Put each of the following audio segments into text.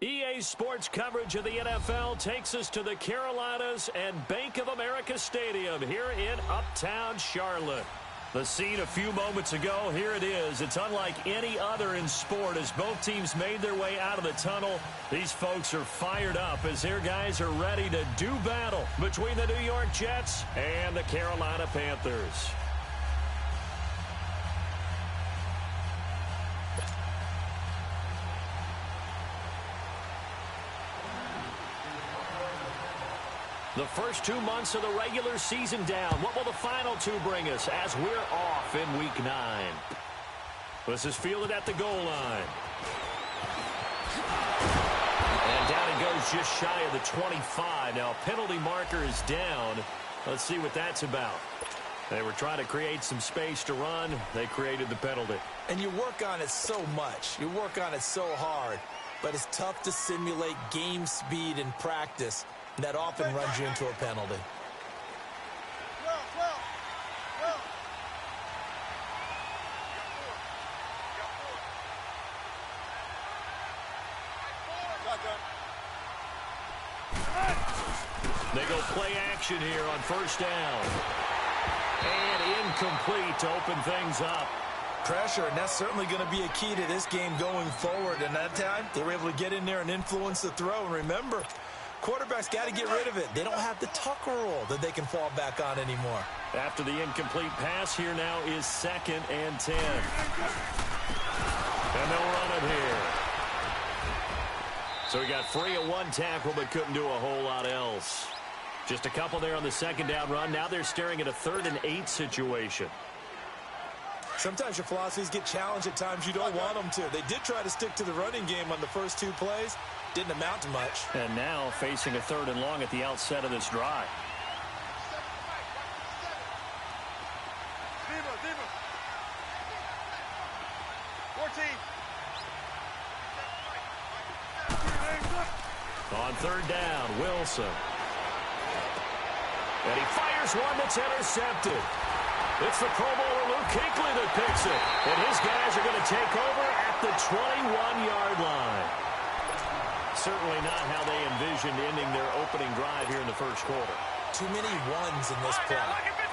EA Sports coverage of the NFL takes us to the Carolinas and Bank of America Stadium here in Uptown Charlotte. The scene a few moments ago, here it is. It's unlike any other in sport as both teams made their way out of the tunnel. These folks are fired up as their guys are ready to do battle between the New York Jets and the Carolina Panthers. The first 2 months of the regular season down. What will the final two bring us as we're off in Week 9? This is fielded at the goal line. And down it goes just shy of the 25. Now, penalty marker is down. Let's see what that's about. They were trying to create some space to run. They created the penalty. And you work on it so much. You work on it so hard. But it's tough to simulate game speed in practice. That often runs you into a penalty. They go play action here on first down. And incomplete to open things up. Pressure, and that's certainly going to be a key to this game going forward. And that time, they were able to get in there and influence the throw. And remember, quarterbacks got to get rid of it. They don't have the Tucker roll that they can fall back on anymore. After the incomplete pass, here now is 2nd and 10. And they'll run it here. So he got free of one tackle but couldn't do a whole lot else. Just a couple there on the second down run. Now they're staring at a 3rd and 8 situation. Sometimes your philosophies get challenged at times you don't want them to. They did try to stick to the running game on the first 2 plays. Didn't amount to much. And now facing a 3rd and long at the outset of this drive. On 3rd down, Wilson. And he fires one that's intercepted. It's the Pro Bowler Luke Kuechly that picks it. And his guys are going to take over at the 21-yard line. Certainly not how they envisioned ending their opening drive here in the first quarter. Too many ones in this play.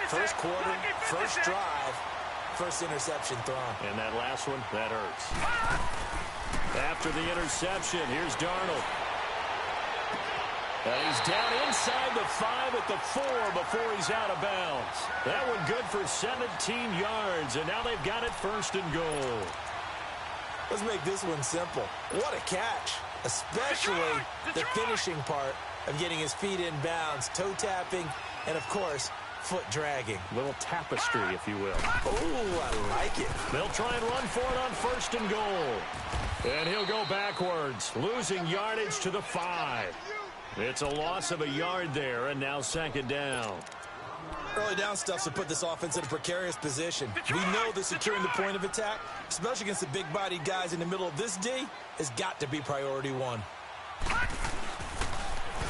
First quarter, first drive, first interception thrown. And that last one, that hurts. After the interception, here's Darnold. And he's down inside the 5 at the 4 before he's out of bounds. That one good for 17 yards, and now they've got it 1st and goal. Let's make this one simple. What a catch. Especially the finishing part of getting his feet in bounds, toe tapping, and of course, foot dragging. Little tapestry, if you will. Oh, I like it. They'll try and run for it on 1st and goal. And he'll go backwards, losing yardage to the 5. It's a loss of a yard there, and now 2nd down. Early down stuff to put this offense in a precarious position. We know that securing the point of attack, especially against the big-bodied guys in the middle of this D, has got to be priority 1.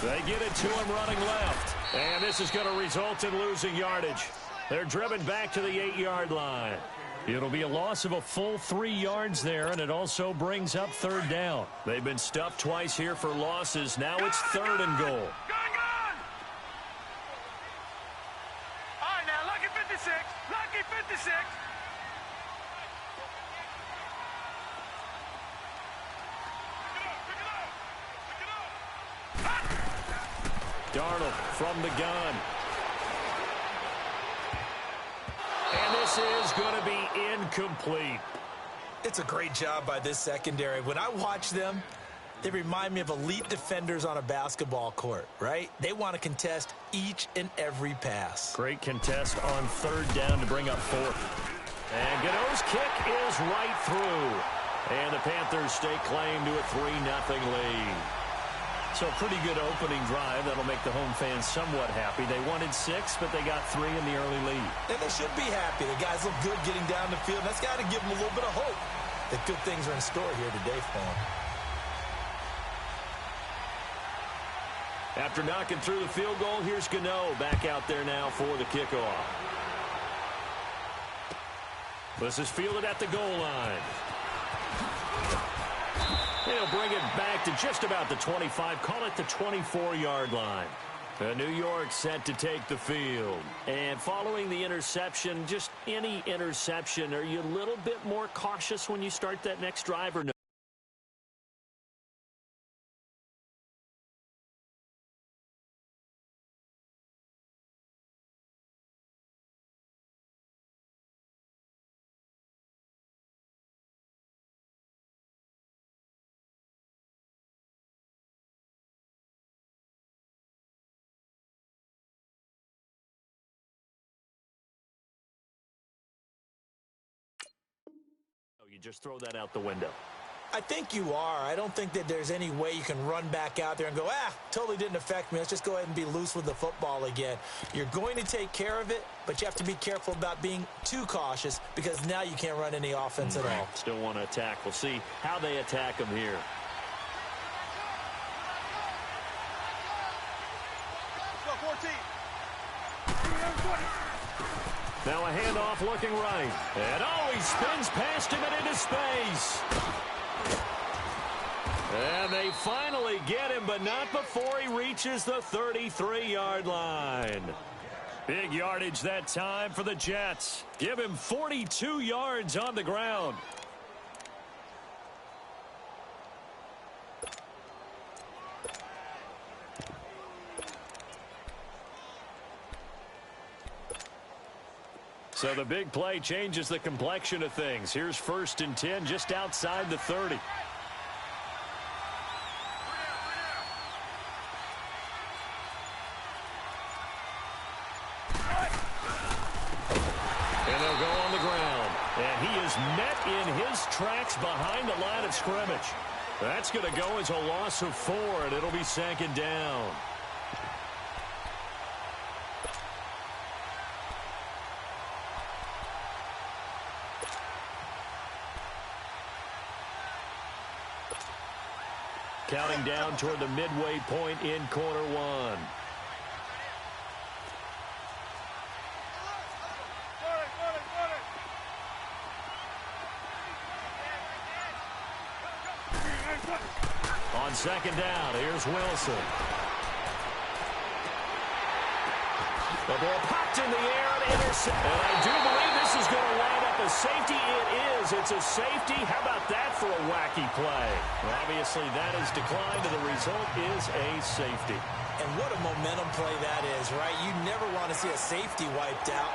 They get it to him running left. And this is going to result in losing yardage. They're driven back to the 8-yard line. It'll be a loss of a full 3 yards there, and it also brings up 3rd down. They've been stuffed twice here for losses. Now it's 3rd and goal. Darnold from the gun. And this is going to be incomplete. It's a great job by this secondary. When I watch them, they remind me of elite defenders on a basketball court, right? They want to contest each and every pass. Great contest on 3rd down to bring up 4th. And Godot's kick is right through. And the Panthers stake claim to a 3-0 lead. So a pretty good opening drive. That'll make the home fans somewhat happy. They wanted 6, but they got 3 in the early lead. And they should be happy. The guys look good getting down the field. That's got to give them a little bit of hope that good things are in store here today for them. After knocking through the field goal, here's Gano back out there now for the kickoff. This is fielded at the goal line. They'll bring it back to just about the 25. Call it the 24-yard line. New York set to take the field. And following the interception, just any interception, are you a little bit more cautious when you start that next drive or no? You just throw that out the window. I think you are. I don't think that there's any way you can run back out there and go, totally didn't affect me. Let's just go ahead and be loose with the football again. You're going to take care of it, but you have to be careful about being too cautious because now you can't run any offense at all. Still want to attack. We'll see how they attack them here. Now a handoff looking right. And he spins past him and into space. And they finally get him, but not before he reaches the 33-yard line. Big yardage that time for the Jets. Give him 42 yards on the ground. So the big play changes the complexion of things. Here's 1st and 10 just outside the 30. And they'll go on the ground. And he is met in his tracks behind the line of scrimmage. That's going to go as a loss of 4, and it'll be 2nd down. Counting down toward the midway point in quarter 1. On 2nd down, here's Wilson. The ball popped in the air and intercepted. And I do believe this is going to wind up a safety. It is. It's a safety. How about that for a wacky play? Well, obviously, that is declined, and the result is a safety. And what a momentum play that is, right? You never want to see a safety wiped out.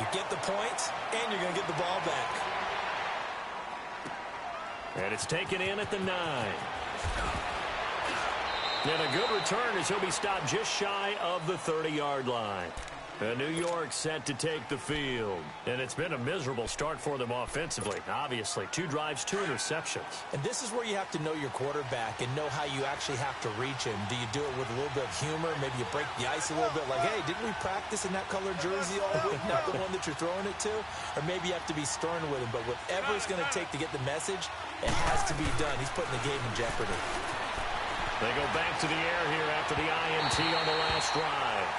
You get the points, and you're going to get the ball back. And it's taken in at the 9. And a good return as he'll be stopped just shy of the 30-yard line. New York set to take the field. And it's been a miserable start for them offensively. Obviously, 2 drives, 2 interceptions. And this is where you have to know your quarterback and know how you actually have to reach him. Do you do it with a little bit of humor? Maybe you break the ice a little bit like, hey, didn't we practice in that colored jersey all week? Not the one that you're throwing it to? Or maybe you have to be stern with him. But whatever it's going to take to get the message, it has to be done. He's putting the game in jeopardy. They go back to the air here after the INT on the last drive.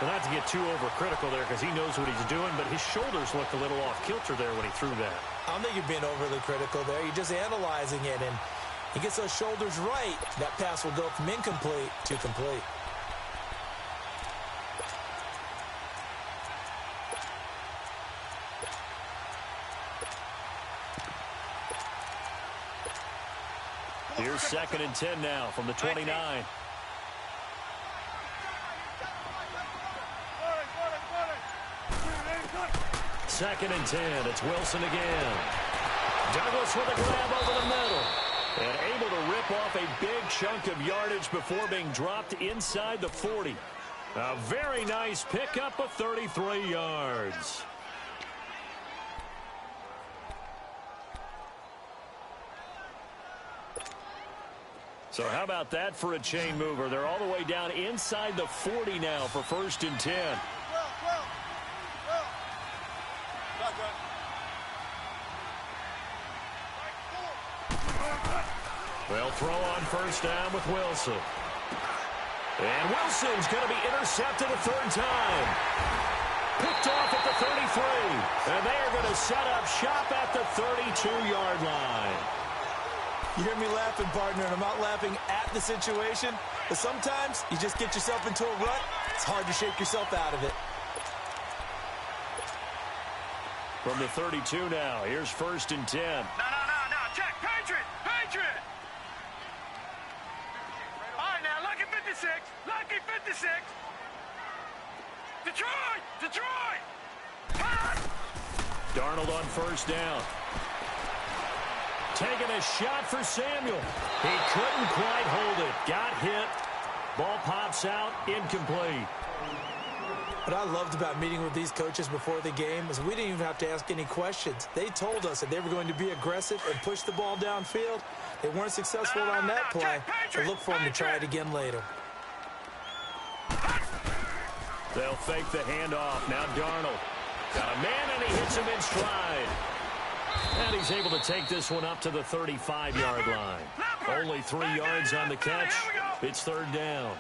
Well, not to get too overcritical there because he knows what he's doing, but his shoulders looked a little off kilter there when he threw that. I don't think you're being overly critical there. You're just analyzing it, and he gets those shoulders right. That pass will go from incomplete to complete. Here's 2nd and 10 now from the 29. Second and 10. It's Wilson again. Douglas with a grab over the middle. And able to rip off a big chunk of yardage before being dropped inside the 40. A very nice pickup of 33 yards. So how about that for a chain mover? They're all the way down inside the 40 now for 1st and 10. They'll throw on 1st down with Wilson. And Wilson's going to be intercepted a 3rd time. Picked off at the 33. And they are going to set up shop at the 32-yard line. You hear me laughing, partner, and I'm not laughing at the situation, but sometimes you just get yourself into a rut. It's hard to shake yourself out of it. From the 32 now, here's 1st and 10. No. Check. Patriot. All right, now, lucky 56. Lucky 56. Detroit. Pass. Darnold on 1st down. Taking a shot for Samuel. He couldn't quite hold it. Got hit. Ball pops out. Incomplete. What I loved about meeting with these coaches before the game is we didn't even have to ask any questions. They told us that they were going to be aggressive and push the ball downfield. They weren't successful on that play, so look for them to try it again later. They'll fake the handoff. Now Darnold. Got a man, and he hits him in stride. And he's able to take this one up to the 35-yard line. Only 3 yards on the catch. It's 3rd down.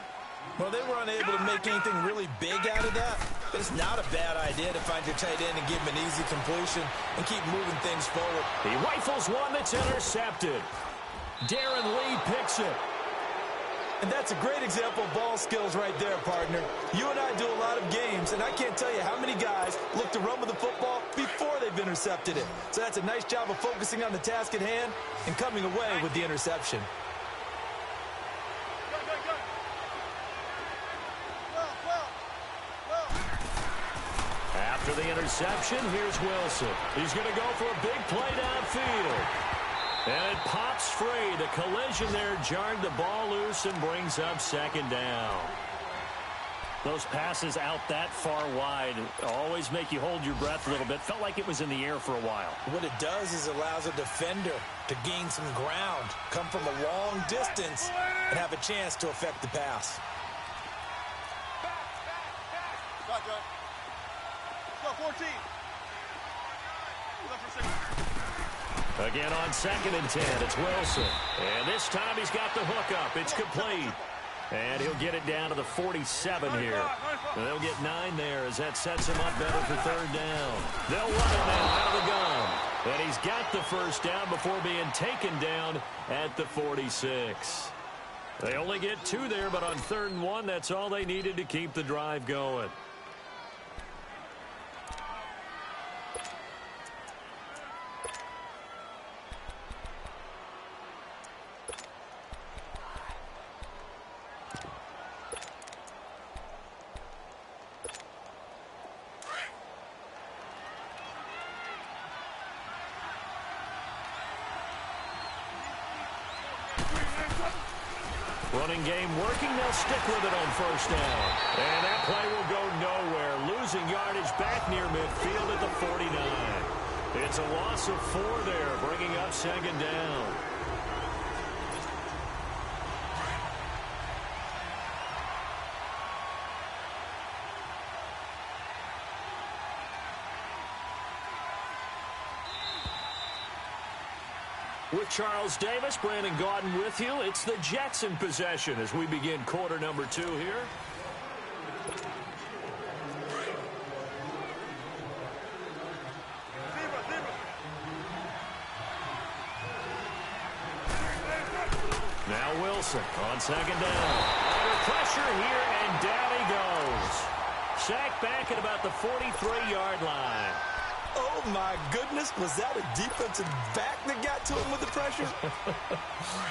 Well, they were unable to make anything really big out of that. But it's not a bad idea to find your tight end and give him an easy completion and keep moving things forward. He rifles one that's intercepted. Darren Lee picks it. And that's a great example of ball skills right there, partner. You and I do a lot of games, and I can't tell you how many guys look to run with the football before they've intercepted it. So that's a nice job of focusing on the task at hand and coming away with the interception. After the interception, here's Wilson. He's going to go for a big play downfield. And it pops free. The collision there jarred the ball loose and brings up 2nd down. Those passes out that far wide always make you hold your breath a little bit. Felt like it was in the air for a while. What it does is allows a defender to gain some ground, come from a long distance, and have a chance to affect the pass. Let's go, 14. Again on 2nd and 10, it's Wilson. And this time he's got the hook up. It's complete. And he'll get it down to the 47 here. And they'll get 9 there as that sets him up better for 3rd down. They'll run it now out of the gun. And he's got the 1st down before being taken down at the 46. They only get 2 there, but on 3rd and 1, that's all they needed to keep the drive going. Running game working. They'll stick with it on 1st down. And that play will go nowhere. Losing yardage back near midfield at the 49. It's a loss of 4 there, bringing up 2nd down. With Charles Davis, Brandon Gaudin with you. It's the Jets in possession as we begin quarter number 2 here. Now Wilson on 2nd down. Under pressure here, and down he goes. Sacked back at about the 43-yard line. Oh, my goodness. Was that a defensive back that got to him with the pressure?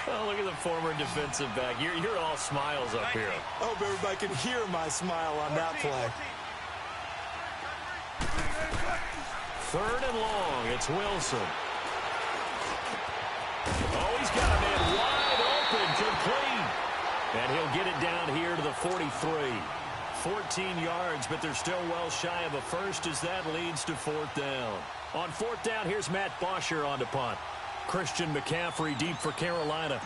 Oh, look at the former defensive back. You're all smiles up here. I hope everybody can hear my smile on that play. 3rd and long. It's Wilson. Oh, he's got a man wide open, complete. And he'll get it down here to the 43. 14 yards, but they're still well shy of a first as that leads to 4th down. On 4th down, here's Matt Bosher on to punt. Christian McCaffrey deep for Carolina.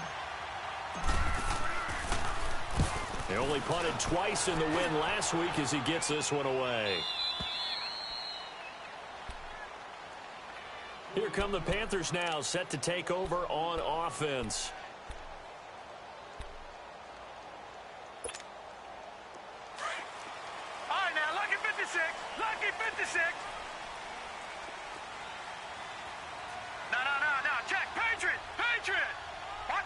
They only punted twice in the win last week as he gets this one away. Here come the Panthers now, set to take over on offense. Lucky 56. No. Check. Patriot.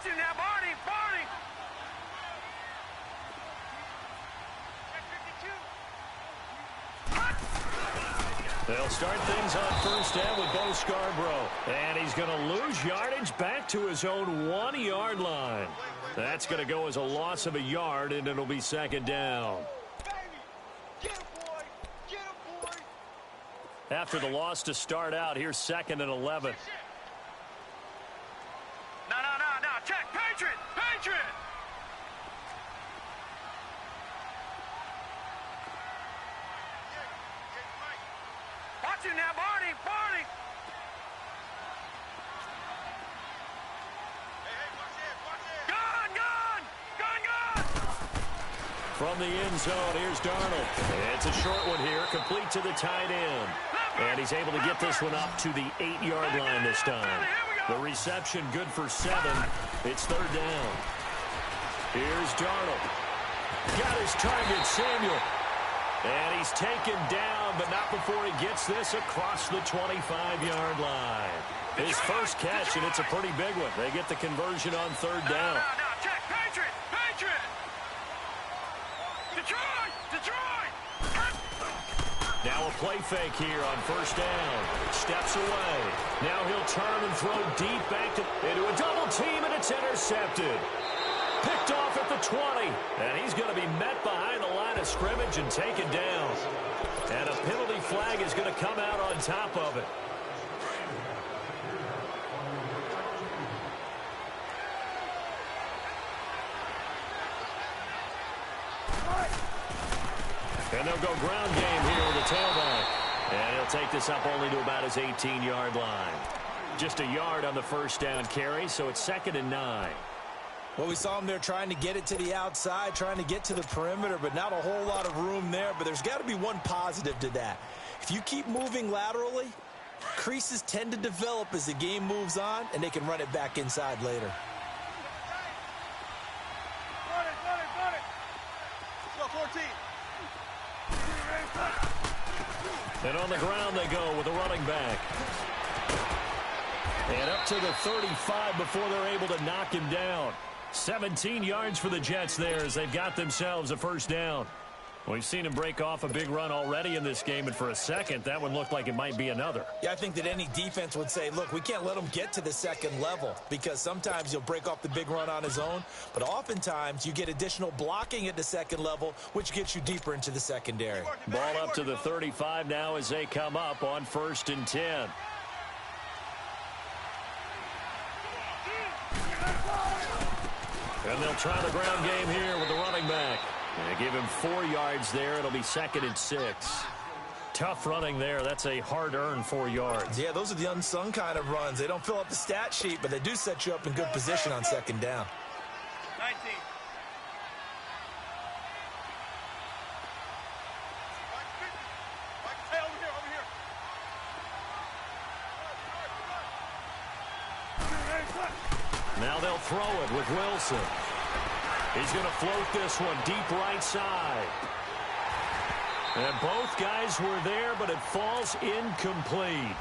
Watch him now, Barney! Barney! They'll start things on first down with Bo Scarborough. And he's going to lose yardage back to his own 1-yard line. That's going to go as a loss of a yard, and it'll be second down. After the loss to start out, here's 2nd and 11. No. Check. Patriot! Patriot! Watch him now, Barney! Barney! Gun! From the end zone, here's Darnold. It's a short one here, complete to the tight end. And he's able to get this one up to the 8-yard line this time. The reception good for 7. It's third down. Here's Darnold. Got his target, Samuel. And he's taken down, but not before he gets this across the 25-yard line. His first catch, and it's a pretty big one. They get the conversion on third down. No, check. Patriot! Patriot! Detroit! Now a play fake here on first down. Steps away. Now he'll turn and throw deep back into a double team, and it's intercepted. Picked off at the 20. And he's going to be met behind the line of scrimmage and taken down. And a penalty flag is going to come out on top of it. And they'll go ground game here with the tailback. And he'll take this up only to about his 18-yard line. Just a yard on the first down carry, so it's 2nd and 9. Well, we saw him there trying to get it to the outside, trying to get to the perimeter, but not a whole lot of room there. But there's got to be one positive to that. If you keep moving laterally, creases tend to develop as the game moves on, and they can run it back inside later. Got it. Let's go, 14. And on the ground they go with a running back. And up to the 35 before they're able to knock him down. 17 yards for the Jets there as they've got themselves a first down. We've seen him break off a big run already in this game, and for a second, that one looked like it might be another. Yeah, I think that any defense would say, look, we can't let him get to the second level because sometimes he'll break off the big run on his own, but oftentimes you get additional blocking at the second level, which gets you deeper into the secondary. Ball up to the 35 now as they come up on 1st and 10. And they'll try the ground game here with the running back. And they give him 4 yards there. It'll be 2nd and 6. Tough running there. That's a hard-earned 4 yards. Yeah, those are the unsung kind of runs. They don't fill up the stat sheet, but they do set you up in good position on second down. 19. Hey, over here. Now they'll throw it with Wilson. He's going to float this one deep right side. And both guys were there, but it falls incomplete.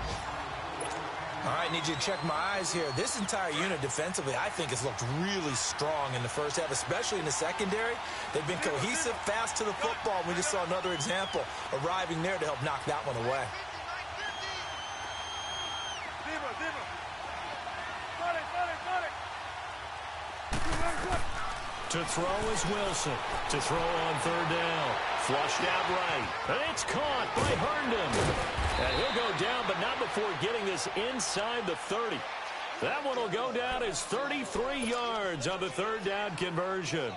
All right, need you to check my eyes here. This entire unit defensively, I think, has looked really strong in the first half, especially in the secondary. They've been cohesive, fast to the football. We just saw another example arriving there to help knock that one away. To throw is Wilson. To throw on third down. Flushed out right. And it's caught by Herndon. And he'll go down, but not before getting this inside the 30. That one will go down as 33 yards on the third down conversion.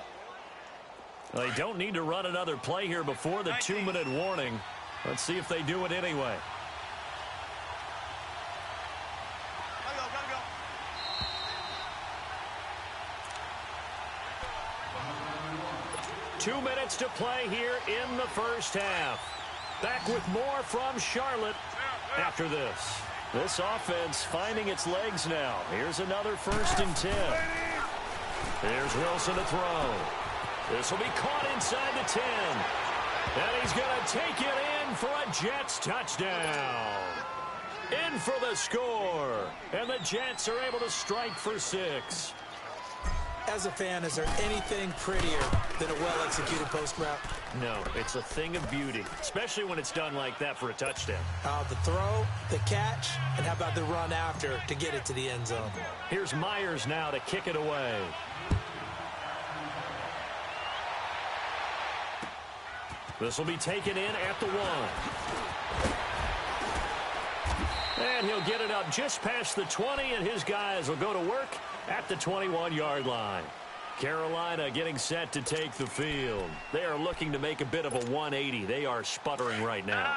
They don't need to run another play here before the 2-minute warning. Let's see if they do it anyway. 2 minutes to play here in the first half. Back with more from Charlotte after this. This offense finding its legs now. Here's another 1st and 10. Here's Wilson to throw. This will be caught inside the 10. And he's going to take it in for a Jets touchdown. In for the score. And the Jets are able to strike for 6. As a fan, is there anything prettier than a well-executed post route? No, it's a thing of beauty, especially when it's done like that for a touchdown. The throw, the catch, and how about the run after to get it to the end zone? Here's Myers now to kick it away. This will be taken in at the 1. And he'll get it up just past the 20, and his guys will go to work at the 21-yard line. Carolina getting set to take the field. They are looking to make a bit of a 180. They are sputtering right now.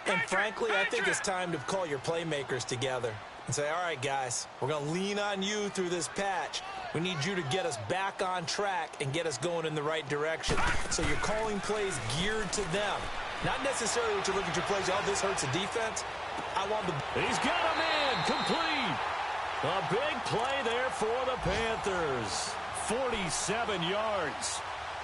And frankly, I think it's time to call your playmakers together and say, all right, guys, we're going to lean on you through this patch. We need you to get us back on track and get us going in the right direction. So you're calling plays geared to them. Not necessarily what you look at your plays, oh, this hurts the defense. I want the... He's got a man complete. A big play there for the Panthers. 47 yards.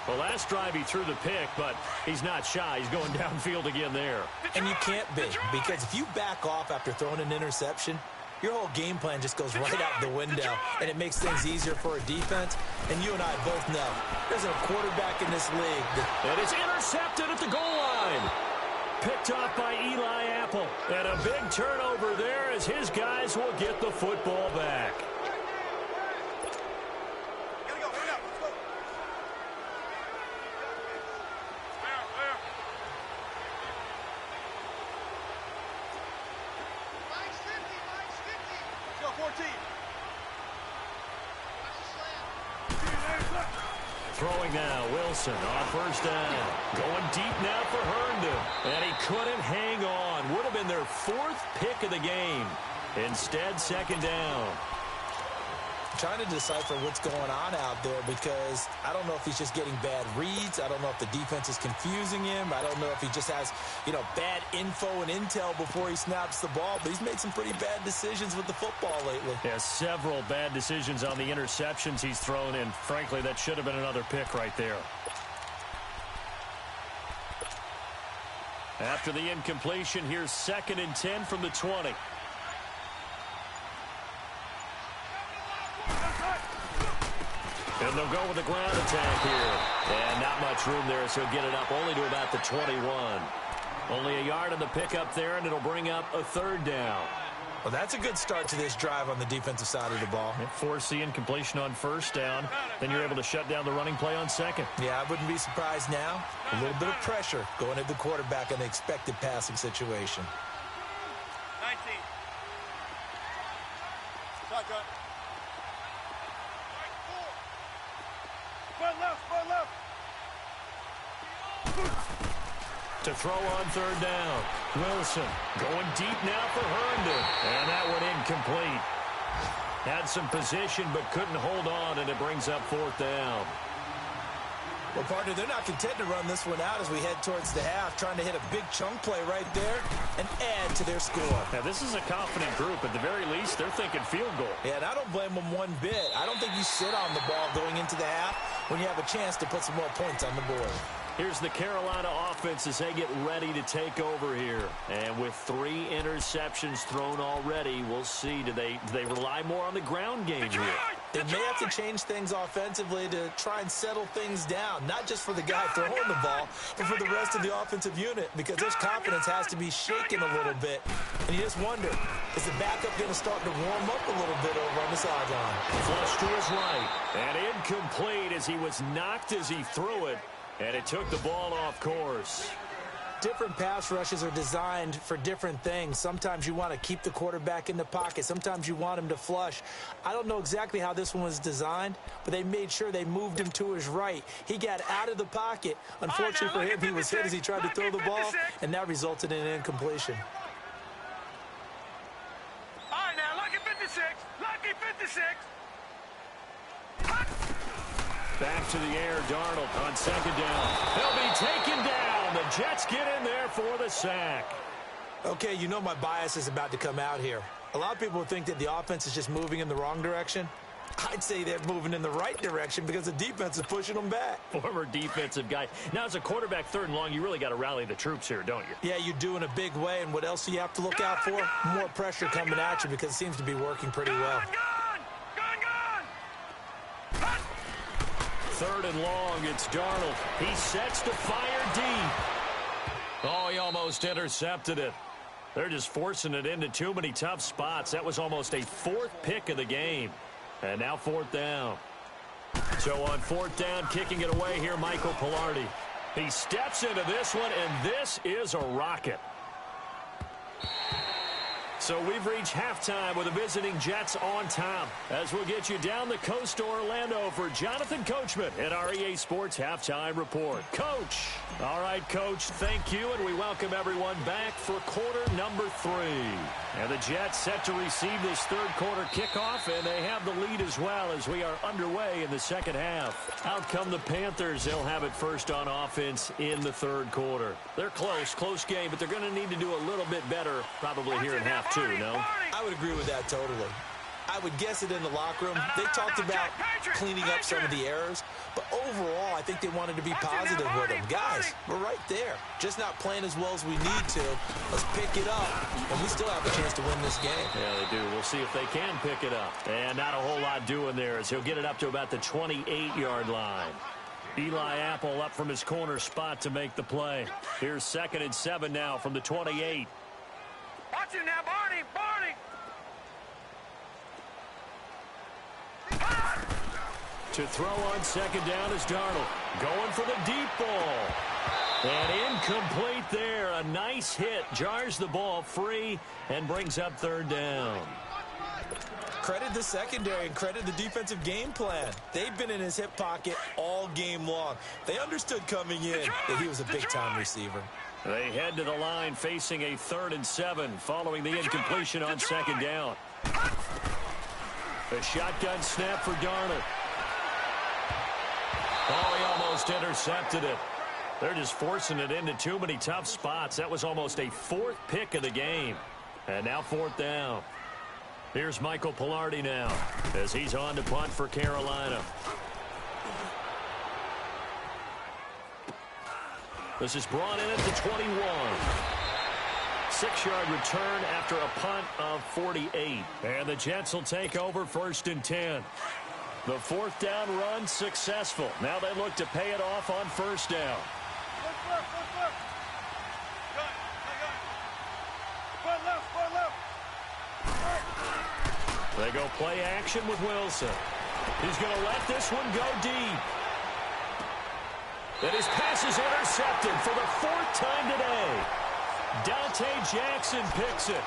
Well, last drive he threw the pick, but he's not shy. He's going downfield again there. And you can't be, because if you back off after throwing an interception, your whole game plan just goes right out the window, and it makes things easier for a defense. And you and I both know there's a quarterback in this league and it's intercepted at the goal line. Picked off by Eli Apple. And a big turnover there as his guys will get the football back. Throwing now, Wilson on first down. Going deep now for Herndon. And he couldn't hang on. Would have been their 4th pick of the game. Instead, second down. Trying to decipher what's going on out there, because I don't know if he's just getting bad reads. I don't know if the defense is confusing him. I don't know if he just has, bad info and intel before he snaps the ball. But he's made some pretty bad decisions with the football lately. Yeah, several bad decisions on the interceptions he's thrown in. Frankly, that should have been another pick right there. After the incompletion, here's 2nd and 10 from the 20. And they'll go with the ground attack here. And not much room there, so he'll get it up only to about the 21. Only a yard on the pickup there, and it'll bring up a 3rd down. Well, that's a good start to this drive on the defensive side of the ball. Force the incompletion on first down. Then you're able to shut down the running play on 2nd. Yeah, I wouldn't be surprised now. A little bit of pressure going at the quarterback in the expected passing situation. 19. Shotgun. Front left. To throw on 3rd down. Wilson going deep now for Herndon. And that one incomplete. Had some position but couldn't hold on, and it brings up 4th down. Well, partner, they're not content to run this one out as we head towards the half, trying to hit a big chunk play right there and add to their score. Now, this is a confident group. At the very least, they're thinking field goal. Yeah, and I don't blame them one bit. I don't think you sit on the ball going into the half when you have a chance to put some more points on the board. Here's the Carolina offense as they get ready to take over here. And with 3 interceptions thrown already, we'll see. Do they rely more on the ground game here? They may have to change things offensively to try and settle things down, not just for the guy throwing the ball, but for the rest of the offensive unit, because their confidence has to be shaken a little bit. And you just wonder, is the backup going to start to warm up a little bit over on the sideline? Flush to his right. And incomplete as he was knocked as he threw it. And it took the ball off course. Different pass rushes are designed for different things. Sometimes you want to keep the quarterback in the pocket. Sometimes you want him to flush. I don't know exactly how this one was designed, but they made sure they moved him to his right. He got out of the pocket. Unfortunately for him, he was hit as he tried to throw the ball, and that resulted in an incompletion. All right, now, lucky 56. Lucky 56. Back to the air, Darnold on 2nd down. He'll be taken down. The Jets get in there for the sack. Okay, you know my bias is about to come out here. A lot of people think that the offense is just moving in the wrong direction. I'd say they're moving in the right direction because the defense is pushing them back. Former defensive guy. Now, as a quarterback 3rd and long, you really got to rally the troops here, don't you? Yeah, you do in a big way. And what else do you have to look out for? More pressure coming at you because it seems to be working pretty well. Gun! 3rd and long. It's Darnold. He sets to fire deep. Oh, he almost intercepted it. They're just forcing it into too many tough spots. That was almost a 4th pick of the game. And now 4th down. So on 4th down, kicking it away here, Michael Pilardi. He steps into this one, and this is a rocket. So we've reached halftime with the visiting Jets on top. As we'll get you down the coast to Orlando for Jonathan Coachman at our EA Sports Halftime Report. Coach. All right, Coach, thank you, and we welcome everyone back for quarter number 3. And the Jets set to receive this 3rd quarter kickoff, and they have the lead as well as we are underway in the 2nd half. Out come the Panthers. They'll have it first on offense in the 3rd quarter. They're close game, but they're going to need to do a little bit better probably here in half 2, no? I would agree with that totally. I would guess it in the locker room. They talked about cleaning up some of the errors, but overall, I think they wanted to be positive with them. Guys, we're right there. Just not playing as well as we need to. Let's pick it up, and we still have a chance to win this game. Yeah, they do. We'll see if they can pick it up. And not a whole lot doing there as he'll get it up to about the 28-yard line. Eli Apple up from his corner spot to make the play. Here's 2nd and 7 now from the 28. Watch him now, Barney! To throw on 2nd down is Darnold. Going for the deep ball. And incomplete there. A nice hit. Jars the ball free and brings up 3rd down. Credit the secondary and credit the defensive game plan. They've been in his hip pocket all game long. They understood coming in that he was a big-time receiver. They head to the line facing a 3rd and 7 following the incompletion on 2nd down. A shotgun snap for Darnold. Oh, he almost intercepted it. They're just forcing it into too many tough spots. That was almost a 4th pick of the game. And now 4th down. Here's Michael Pilardi now as he's on to punt for Carolina. This is brought in at the 21. 6-yard return after a punt of 48. And the Jets will take over 1st and 10. The 4th down run successful. Now they look to pay it off on 1st down. They go play action with Wilson. He's going to let this one go deep. And his pass is intercepted for the 4th time today. Dante Jackson picks it.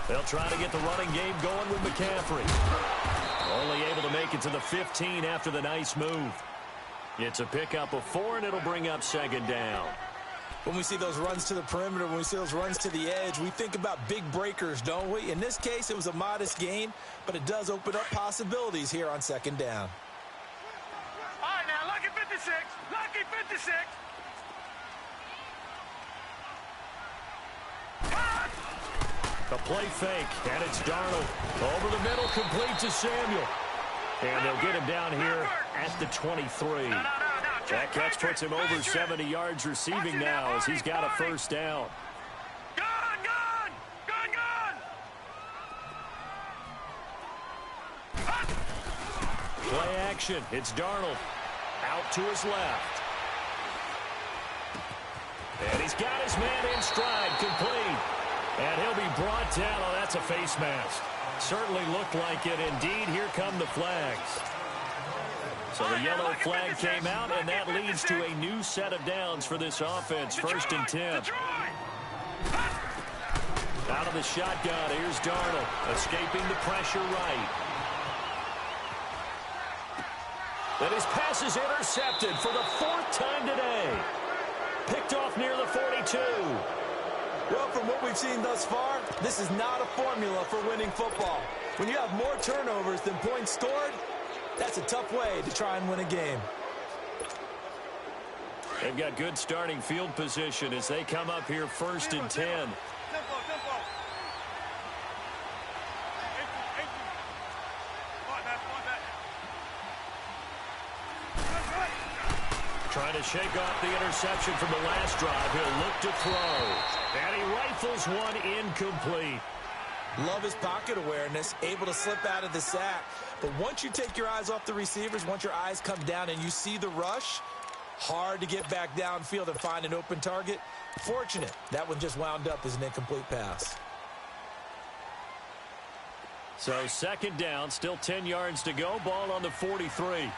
They'll try to get the running game going with McCaffrey. Only able to make it to the 15 after the nice move. It's a pickup of 4, and it'll bring up 2nd down. When we see those runs to the perimeter, when we see those runs to the edge, we think about big breakers, don't we? In this case, it was a modest gain, but it does open up possibilities here on 2nd down. All right, now, lucky 56. Lucky 56. A play fake, and it's Darnold. Over the middle, complete to Samuel. And they'll get him down here at the 23. That catch puts him over 70 yards receiving now as he's got a 1st down. Play action. It's Darnold. Out to his left. And he's got his man in stride, complete. And he'll be brought down. Oh, that's a face mask. Certainly looked like it. Indeed, here come the flags. So the yellow flag came out, and that leads to a new set of downs for this offense. 1st and 10. Out of the shotgun, here's Darnold, escaping the pressure right. And his pass is intercepted for the 4th time today. Picked off near the 42. Well, from what we've seen thus far, this is not a formula for winning football. When you have more turnovers than points scored, that's a tough way to try and win a game. They've got good starting field position as they come up here 1st and 10. Trying to shake off the interception from the last drive. He'll look to throw. And he rifles one incomplete. Love his pocket awareness, able to slip out of the sack. But once you take your eyes off the receivers, once your eyes come down and you see the rush, hard to get back downfield and find an open target. Fortunate, that one just wound up as an incomplete pass. So second down, still 10 yards to go. Ball on the 43.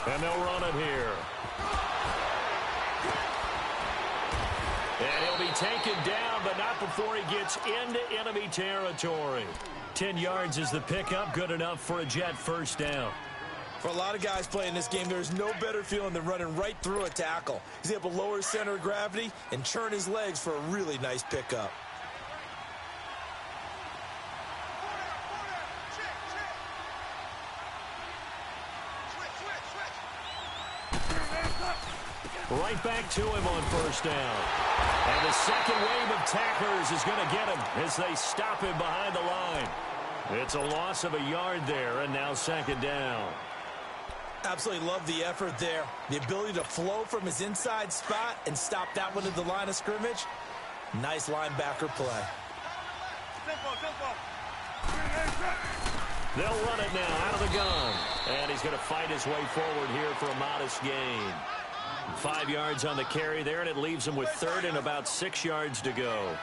And they'll run it here. And he'll be taken down, but not before he gets into enemy territory. 10 yards is the pickup, good enough for a Jet first down. For a lot of guys playing this game, there's no better feeling than running right through a tackle. He's able to lower his center of gravity and churn his legs for a really nice pickup. Right back to him on first down. And the second wave of tacklers is going to get him as they stop him behind the line. It's a loss of a yard there, and now second down. Absolutely love the effort there. The ability to flow from his inside spot and stop that one at the line of scrimmage. Nice linebacker play. They'll run it now out of the gun. And he's going to fight his way forward here for a modest gain. 5 yards on the carry there, and it leaves him with third and about 6 yards to go.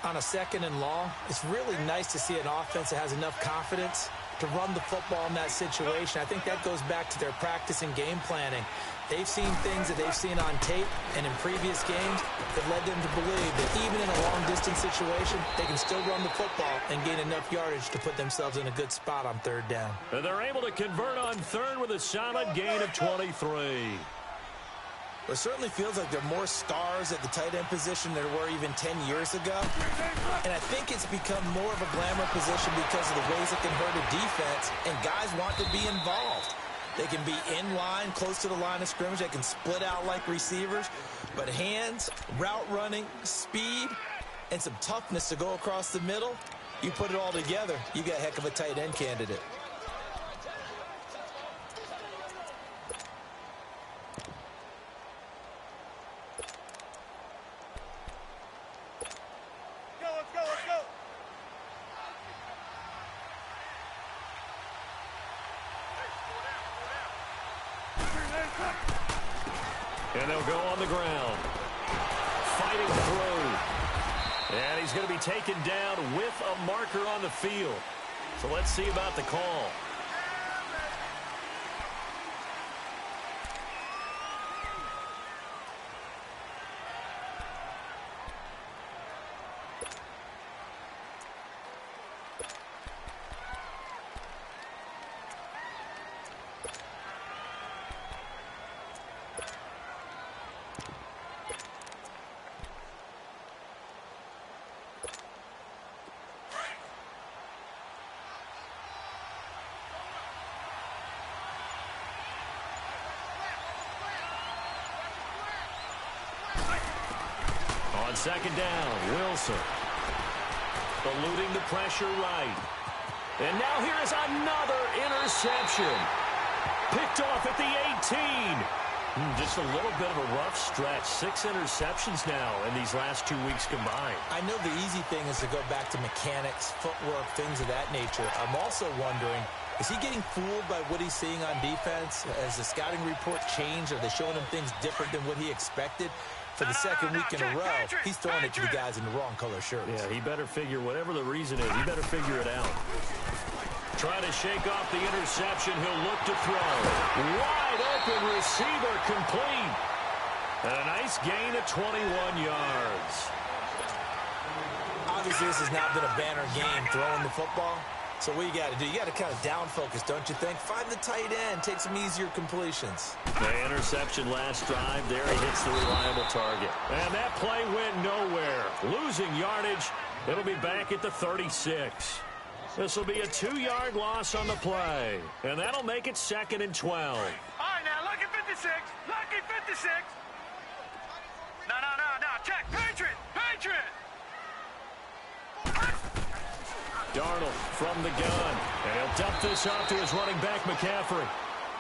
On a second and long, it's really nice to see an offense that has enough confidence to run the football in that situation. I think that goes back to their practice and game planning. They've seen things that they've seen on tape and in previous games that led them to believe that even in a long-distance situation, they can still run the football and gain enough yardage to put themselves in a good spot on third down. And they're able to convert on third with a solid gain of 23. It certainly feels like there are more stars at the tight end position than there were even 10 years ago. And I think it's become more of a glamour position because of the ways it can hurt a defense, and guys want to be involved. They can be in line, close to the line of scrimmage. They can split out like receivers. But hands, route running, speed, and some toughness to go across the middle, you put it all together, you got a heck of a tight end candidate. And they'll go on the ground. Fighting through. And he's going to be taken down with a marker on the field. So let's see about the call. On second down, Wilson. Eluding the pressure right. And now here is another interception. Picked off at the 18. Just a little bit of a rough stretch. 6 interceptions now in these last 2 weeks combined. I know the easy thing is to go back to mechanics, footwork, things of that nature. I'm also wondering, is he getting fooled by what he's seeing on defense? Has the scouting report changed? Are they showing him things different than what he expected? For the second week in a row, he's throwing it to the guys in the wrong color shirts. Yeah, he better figure, whatever the reason is, he better figure it out. Trying to shake off the interception. He'll look to throw. Wide open receiver complete. And a nice gain of 21 yards. Obviously, this has not been a banner game throwing the football. So what you got to do, you got to kind of down focus, don't you think? Find the tight end, take some easier completions. The interception last drive. There he hits the reliable target. And that play went nowhere. Losing yardage. It'll be back at the 36. This will be a 2-yard loss on the play. And that'll make it 2nd and 12. All right, now, lucky 56. Lucky 56. No. Check. Patriot. Darnold from the gun. And he'll dump this off to his running back, McCaffrey.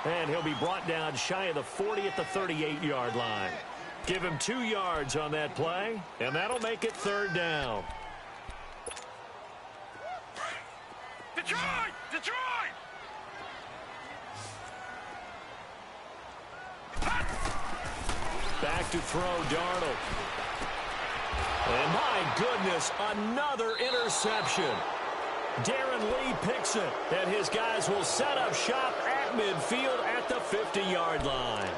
And he'll be brought down shy of the 40 at the 38-yard line. Give him 2 yards on that play, and that'll make it 3rd down. Detroit! Detroit! Back to throw, Darnold. And my goodness, another interception. Darren Lee picks it, and his guys will set up shop at midfield at the 50-yard line.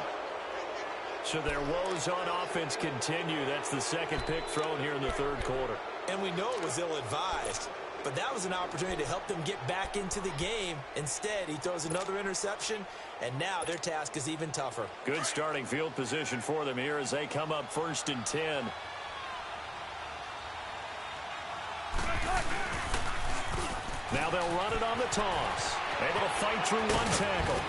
So their woes on offense continue. That's the 2nd pick thrown here in the 3rd quarter. And we know it was ill-advised, but that was an opportunity to help them get back into the game. Instead, he throws another interception, and now their task is even tougher. Good starting field position for them here as they come up 1st and 10. Now they'll run it on the toss. Able to fight through 1 tackle.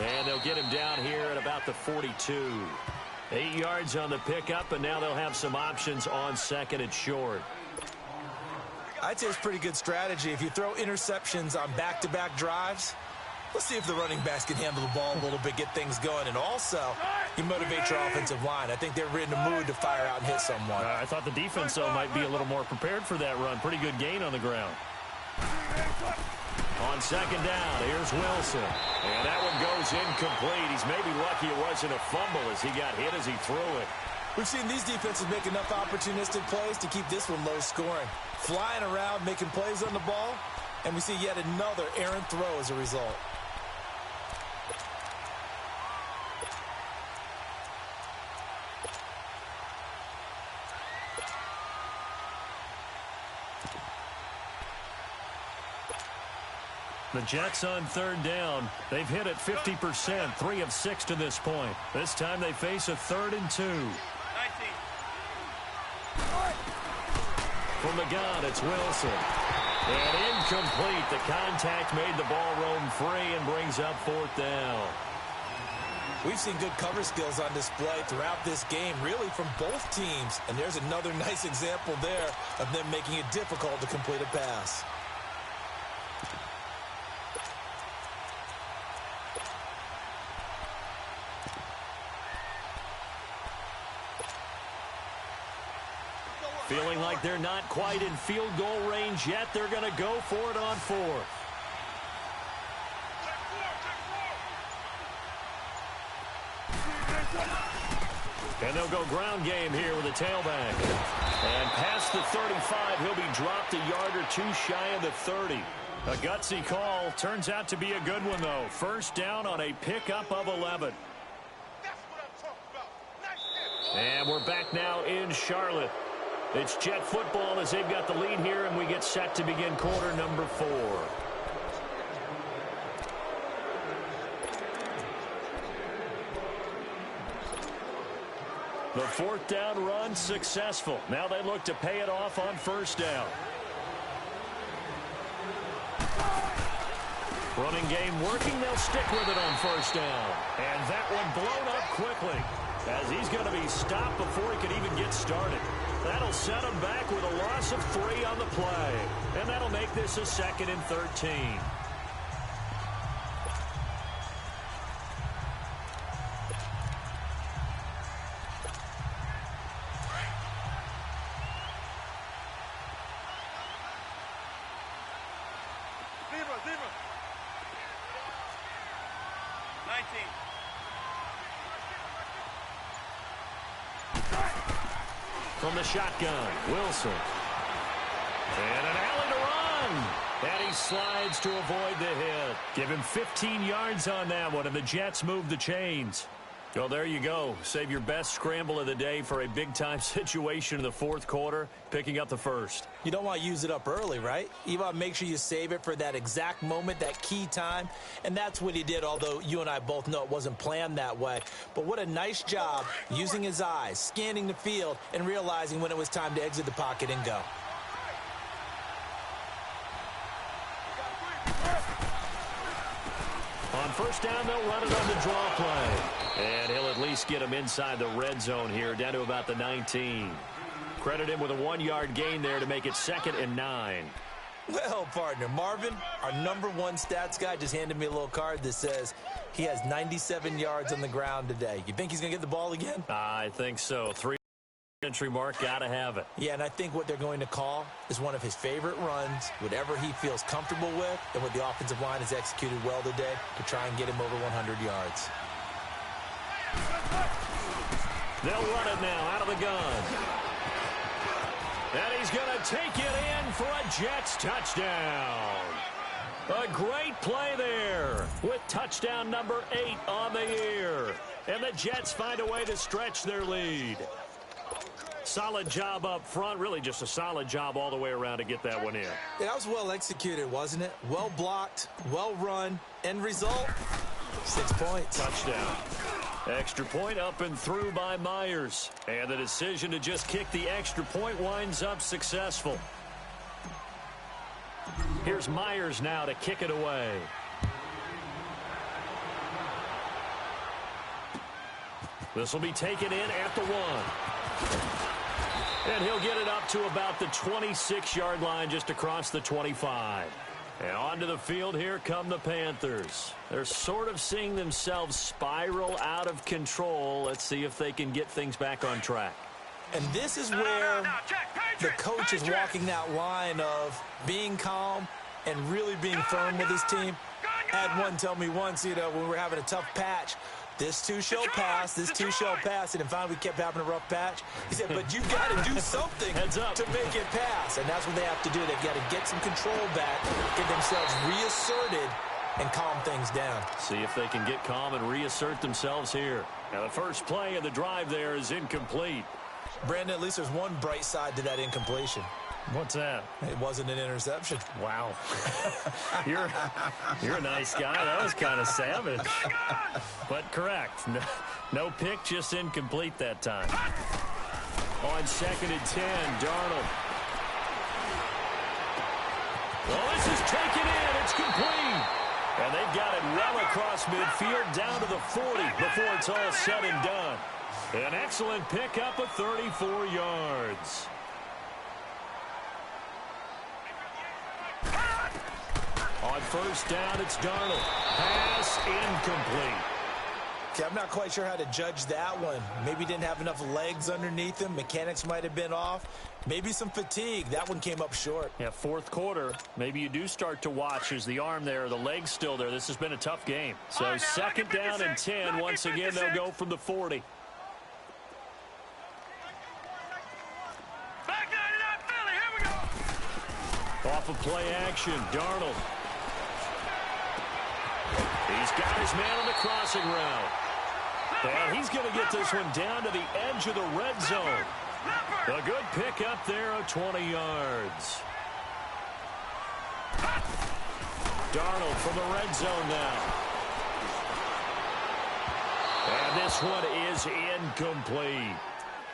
And they'll get him down here at about the 42. 8 yards on the pickup, and now they'll have some options on 2nd and short. I'd say it's pretty good strategy. If you throw interceptions on back-to-back drives, let's see if the running backs can handle the ball a little bit, get things going. And also, you motivate your offensive line. I think they're in the mood to fire out and hit someone. I thought the defense, though, might be a little more prepared for that run. Pretty good gain on the ground. On 2nd down, here's Wilson. And that one goes incomplete. He's maybe lucky it wasn't a fumble as he got hit as he threw it. We've seen these defenses make enough opportunistic plays to keep this one low scoring. Flying around, making plays on the ball, and we see yet another errant throw as a result. The Jets on 3rd down. They've hit it 50%, 3 of 6 to this point. This time they face a 3rd and 2. 19. From the gun, it's Wilson. And incomplete. The contact made the ball roam free and brings up 4th down. We've seen good cover skills on display throughout this game, really from both teams. And there's another nice example there of them making it difficult to complete a pass. Feeling like they're not quite in field goal range yet. They're going to go for it on 4th. And they'll go ground game here with a tailback. And past the 35, he'll be dropped a yard or 2 shy of the 30. A gutsy call. Turns out to be a good one, though. 1st down on a pickup of 11. And we're back now in Charlotte. It's Jet football as they've got the lead here, and we get set to begin quarter number 4. The 4th down run successful. Now they look to pay it off on 1st down. Running game working. They'll stick with it on 1st down. And that one blown up quickly as he's going to be stopped before he can even get started. That'll set him back with a loss of 3 on the play. And that'll make this a 2nd and 13. Zebra. 19. From the shotgun, Wilson. And an alley to run. And he slides to avoid the hit. Give him 15 yards on that one, and the Jets move the chains. Well, there you go. Save your best scramble of the day for a big-time situation in the 4th quarter, picking up the 1st. You don't want to use it up early, right? You want to make sure you save it for that exact moment, that key time. And that's what he did, although you and I both know it wasn't planned that way. But what a nice job using his eyes, scanning the field, and realizing when it was time to exit the pocket and go. On 1st down, they'll run it on the draw play. And he'll at least get him inside the red zone here, down to about the 19. Credit him with a 1-yard gain there to make it 2nd and 9. Well, partner, Marvin, our #1 stats guy, just handed me a little card that says he has 97 yards on the ground today. You think he's going to get the ball again? I think so. 3 entry mark, got to have it. Yeah, and I think what they're going to call is one of his favorite runs, whatever he feels comfortable with, and what the offensive line has executed well today to try and get him over 100 yards. They'll run it now out of the gun. And he's going to take it in for a Jets touchdown. A great play there with touchdown number 8 on the year. And the Jets find a way to stretch their lead. Solid job up front. Really just a solid job all the way around to get that one in. Yeah, that was well executed, wasn't it? Well blocked, well run. End result, 6 points. Touchdown. Extra point up and through by Myers. And the decision to just kick the extra point winds up successful. Here's Myers now to kick it away. This will be taken in at the 1. And he'll get it up to about the 26-yard line, just across the 25. And onto the field, here come the Panthers. They're sort of seeing themselves spiral out of control. Let's see if they can get things back on track. And this is where the coach is walking that line of being calm and really being firm with his team. I had one tell me once, when we were having a tough patch, this too shall pass, this too shall pass, and then finally we kept having a rough patch. He said, but you got to do something to make it pass, and that's what they have to do. They've got to get some control back, get themselves reasserted, and calm things down. See if they can get calm and reassert themselves here. Now the first play of the drive there is incomplete. Brandon, at least there's one bright side to that incompletion. What's that? It wasn't an interception. Wow. You're a nice guy. That was kind of savage. But correct. No pick, just incomplete that time. On 2nd and 10, Darnold. Well, this is taken in. It's complete. And they've got it well across midfield down to the 40 before it's all said and done. An excellent pickup of 34 yards. On 1st down, it's Darnold. Pass incomplete. Okay, I'm not quite sure how to judge that one. Maybe didn't have enough legs underneath him. Mechanics might have been off. Maybe some fatigue. That one came up short. Yeah, 4th quarter. Maybe you do start to watch as the arm there, the leg's still there. This has been a tough game. So 2nd down and 10. Once again, they'll go from the 40. Off of play action, Darnold. He's got his man on the crossing route. And he's going to get this one down to the edge of the red zone. A good pickup there of 20 yards. Darnold from the red zone now. And this one is incomplete.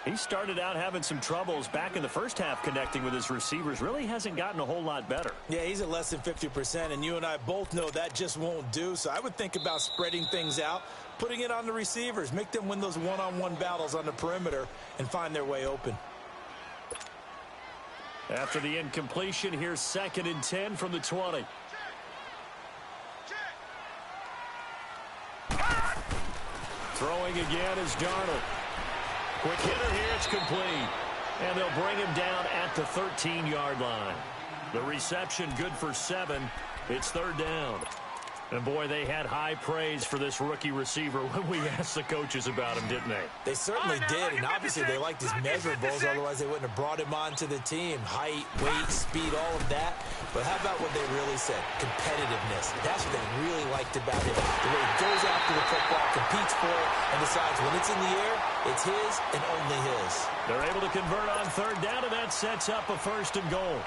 He started out having some troubles back in the first half connecting with his receivers. Really hasn't gotten a whole lot better. Yeah, he's at less than 50%, and you and I both know that just won't do. So I would think about spreading things out, putting it on the receivers, make them win those one-on-one battles on the perimeter and find their way open. After the incompletion, here's 2nd and 10 from the 20. Throwing again is Darnold. Quick hitter here, it's complete. And they'll bring him down at the 13-yard line. The reception good for 7. It's 3rd down. And, boy, they had high praise for this rookie receiver when we asked the coaches about him, didn't they? They certainly did, and obviously they liked his measurables. Otherwise, they wouldn't have brought him onto the team. Height, weight, speed, all of that. But how about what they really said? Competitiveness. That's what they really liked about him. The way he goes after the football, competes for it, and decides when it's in the air, it's his and only his. They're able to convert on 3rd down, and that sets up a 1st and goal.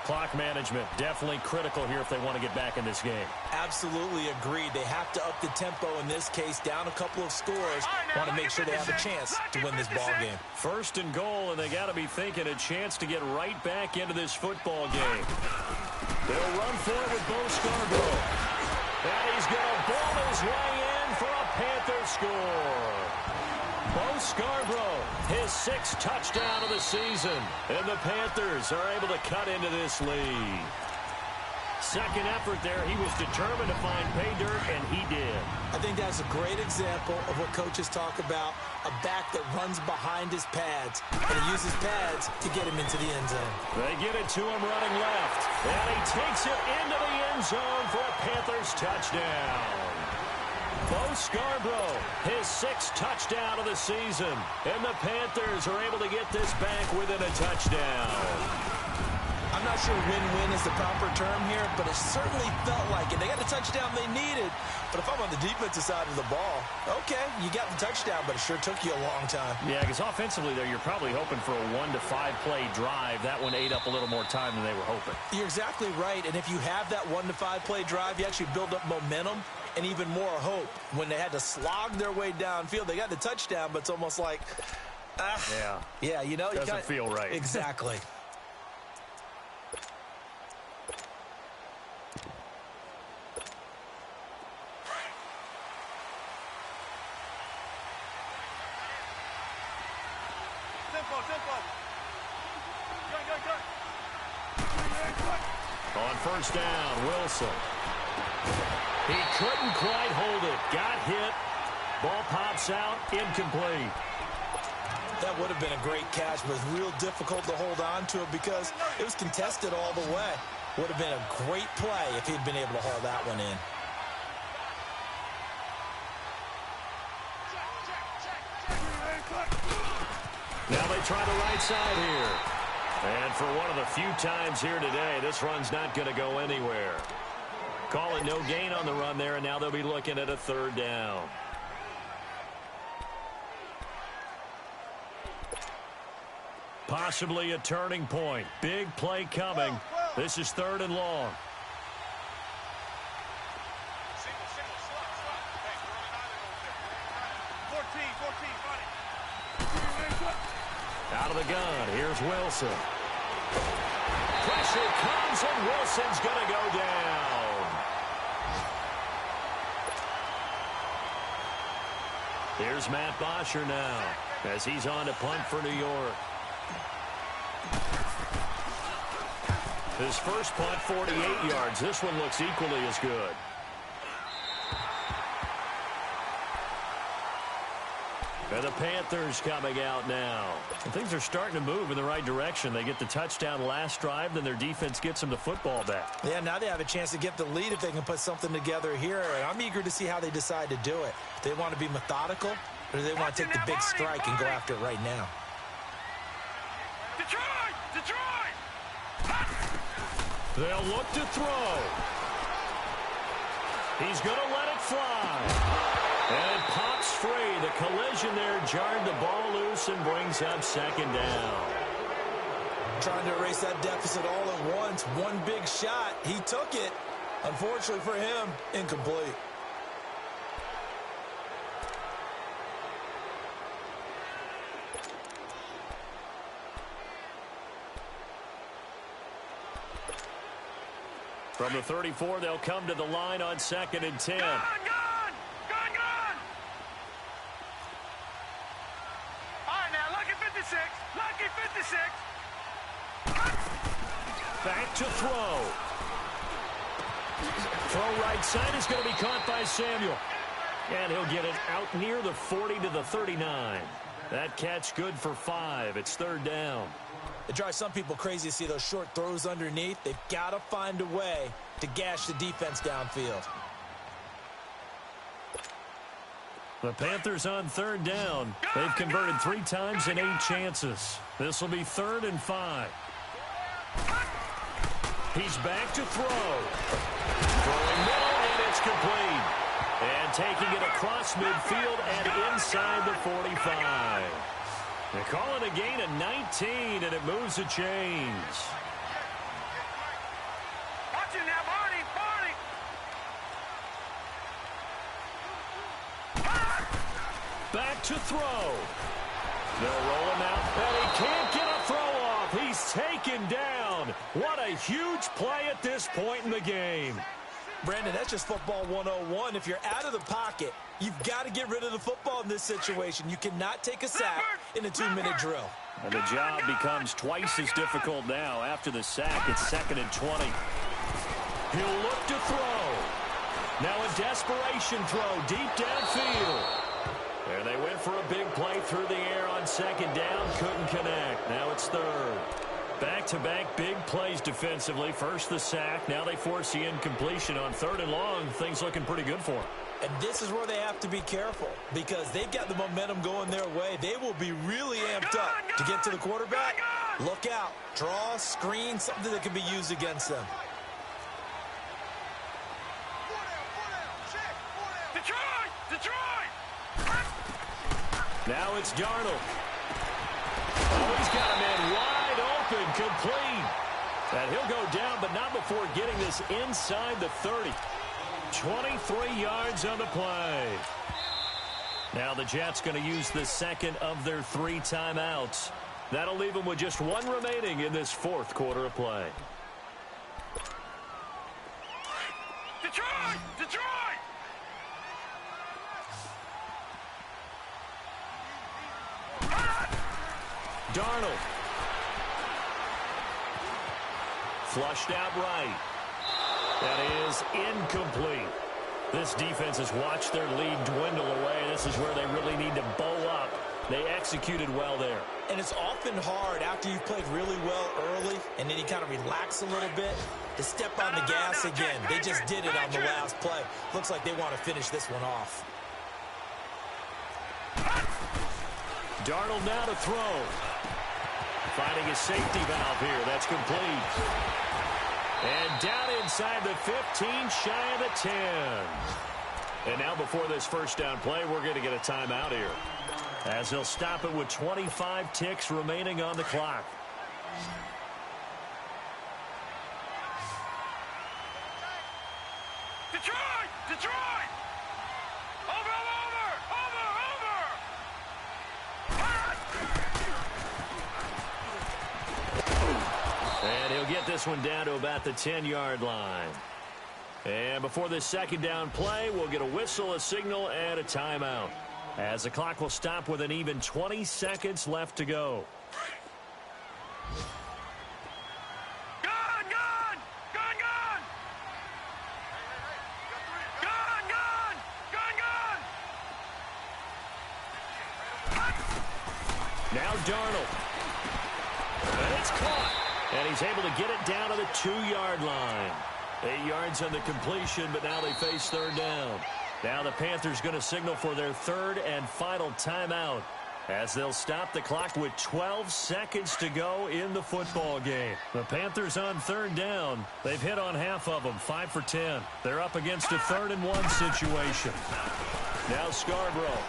Clock management, definitely critical here if they want to get back in this game. Absolutely agreed. They have to up the tempo in this case, down a couple of scores. Want to make sure they have a chance to win this ball game. 1st and goal, and they got to be thinking a chance to get right back into this football game. They'll run for it with Bo Scarborough. And he's going to ball his way in for a Panther score. Bo Scarborough, his 6th touchdown of the season. And the Panthers are able to cut into this lead. Second effort there. He was determined to find pay dirt, and he did. I think that's a great example of what coaches talk about, a back that runs behind his pads, and he uses pads to get him into the end zone. They get it to him running left, and he takes it into the end zone for a Panthers touchdown. Bo Scarborough, his 6th touchdown of the season, and the Panthers are able to get this back within a touchdown. I'm not sure win-win is the proper term here, but it certainly felt like it. They got the touchdown they needed, but if I'm on the defensive side of the ball, okay, you got the touchdown, but it sure took you a long time. Yeah, because offensively, there, you're probably hoping for a 1 to 5 play drive. That one ate up a little more time than they were hoping. You're exactly right, and if you have that 1 to 5 play drive, you actually build up momentum and even more hope. When they had to slog their way downfield, they got the touchdown, but it's almost like, yeah, you know, doesn't feel right. Exactly. On first down, Wilson. He couldn't quite hold it. Got hit. Ball pops out. Incomplete. That would have been a great catch, but it was real difficult to hold on to it because it was contested all the way. Would have been a great play if he'd been able to haul that one in. Now they try the right side here. And for one of the few times here today, this run's not going to go anywhere. Call it no gain on the run there, and now they'll be looking at a 3rd down. Possibly a turning point. Big play coming. This is 3rd and long. Out of the gun, here's Wilson. Pressure comes, and Wilson's going to go down. Here's Matt Bosher now, as he's on to punt for New York. His first punt, 48 yards. This one looks equally as good. And the Panthers coming out now. And things are starting to move in the right direction. They get the touchdown last drive, then their defense gets them the football back. Yeah, now they have a chance to get the lead if they can put something together here. And I'm eager to see how they decide to do it. They want to be methodical, or do they want to take the big strike and go after it right now? Detroit! They'll look to throw. He's going to let it fly. And it pops free. The collision there jarred the ball loose and brings up 2nd down. Trying to erase that deficit all at once. One big shot. He took it. Unfortunately for him, incomplete. From the 34, they'll come to the line on 2nd and 10. Gone! All right, now, lucky 56. Lucky 56. Back to throw. Throw right side is going to be caught by Samuel. And he'll get it out near the 40 to the 39. That catch good for 5. It's 3rd down. It drives some people crazy to see those short throws underneath. They've got to find a way to gash the defense downfield. The Panthers on 3rd down. They've converted 3 times in 8 chances. This will be 3rd and 5. He's back to throw. Throwing middle, and it's complete. And taking it across midfield and inside the 45. They call it a gain of 19, and it moves the chains. Watch it now, Barney! Back to throw. They'll roll him out, and he can't get a throw off. He's taken down. What a huge play at this point in the game. Brandon, that's just football 101. If you're out of the pocket, you've got to get rid of the football in this situation. You cannot take a sack in a 2-minute drill. And the job becomes twice as difficult now. After the sack, it's 2nd and 20. He'll look to throw. Now a desperation throw deep downfield. There they went for a big play through the air on second down. Couldn't connect. Now it's third. Back-to-back big plays defensively. First the sack. Now they force the incompletion on third and long. Things looking pretty good for them. And this is where they have to be careful because they've got the momentum going their way. They will be really amped up to get to the quarterback. Look out. Draw, screen, something that can be used against them. Now it's Darnold. Oh, he's got a man wide open, complete. And he'll go down, but not before getting this inside the 30. 23 yards on the play. Now the Jets going to use the second of their 3 timeouts. That'll leave them with just 1 remaining in this fourth quarter of play. Detroit! Detroit! Darnold. Flushed out right. That is incomplete. This defense has watched their lead dwindle away. This is where they really need to bow up. They executed well there. And it's often hard after you've played really well early and then you kind of relax a little bit to step on the gas again. They just did it on the last play. Looks like they want to finish this one off. Darnold now to throw. Finding a safety valve here. That's complete. And down inside the 15, shy of the 10. And now before this first down play, we're going to get a timeout here, as they'll stop it with 25 ticks remaining on the clock. Detroit! Detroit! Over! And he'll get this one down to about the 10-yard line. And before this second down play, we'll get a whistle, a signal, and a timeout, as the clock will stop with an even 20 seconds left to go. Gone! Gone! Gone! Gone! Gone! Gone! Gone! Gone! Now Darnold. And it's caught. And he's able to get it down to the 2-yard line. 8 yards on the completion, but now they face third down. Now the Panthers going to signal for their third and final timeout, as they'll stop the clock with 12 seconds to go in the football game. The Panthers on third down. They've hit on half of them, 5 for 10. They're up against a 3rd and 1 situation. Now Scarborough.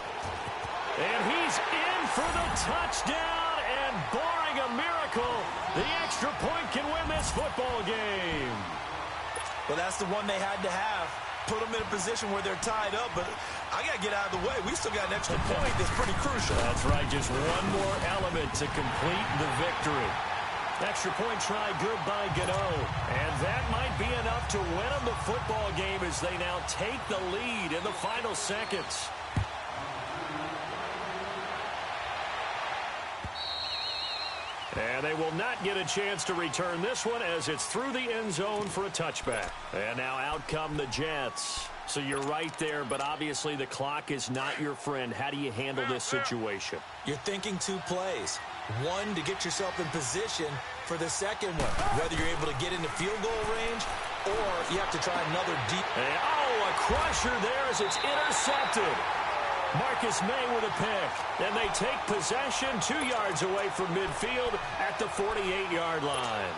And he's in for the touchdown. And barring a miracle, the extra point can win this football game. Well, that's the one they had to have. Put them in a position where they're tied up, but I got to get out of the way. We still got an extra point that's pretty crucial. That's right, just one more element to complete the victory. Extra point try good by Gano. And that might be enough to win them the football game as they now take the lead in the final seconds. And they will not get a chance to return this one, as it's through the end zone for a touchback. And now out come the Jets. So you're right there, but obviously the clock is not your friend. How do you handle this situation? You're thinking 2 plays. One, to get yourself in position for the second one, whether you're able to get into field goal range or you have to try another deep. And, oh, a crusher there as it's intercepted. Marcus May with a pick. And they take possession 2 yards away from midfield at the 48-yard line.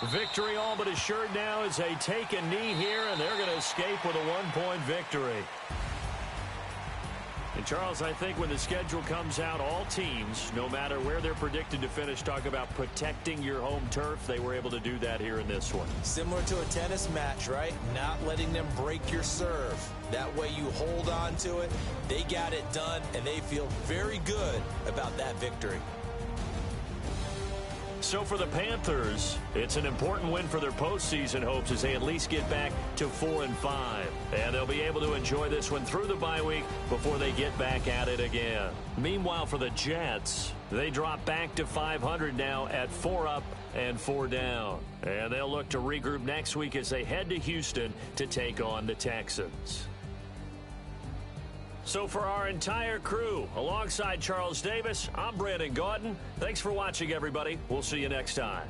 Victory all but assured now as they take a knee here, and they're going to escape with a 1-point victory. And, Charles, I think when the schedule comes out, all teams, no matter where they're predicted to finish, talk about protecting your home turf. They were able to do that here in this one. Similar to a tennis match, right? Not letting them break your serve. That way you hold on to it. They got it done, and they feel very good about that victory. So for the Panthers, it's an important win for their postseason hopes as they at least get back to 4-5. And they'll be able to enjoy this one through the bye week before they get back at it again. Meanwhile, for the Jets, they drop back to 500 now at 4 up and 4 down. And they'll look to regroup next week as they head to Houston to take on the Texans. So for our entire crew, alongside Charles Davis, I'm Brandon Gaudin. Thanks for watching, everybody. We'll see you next time.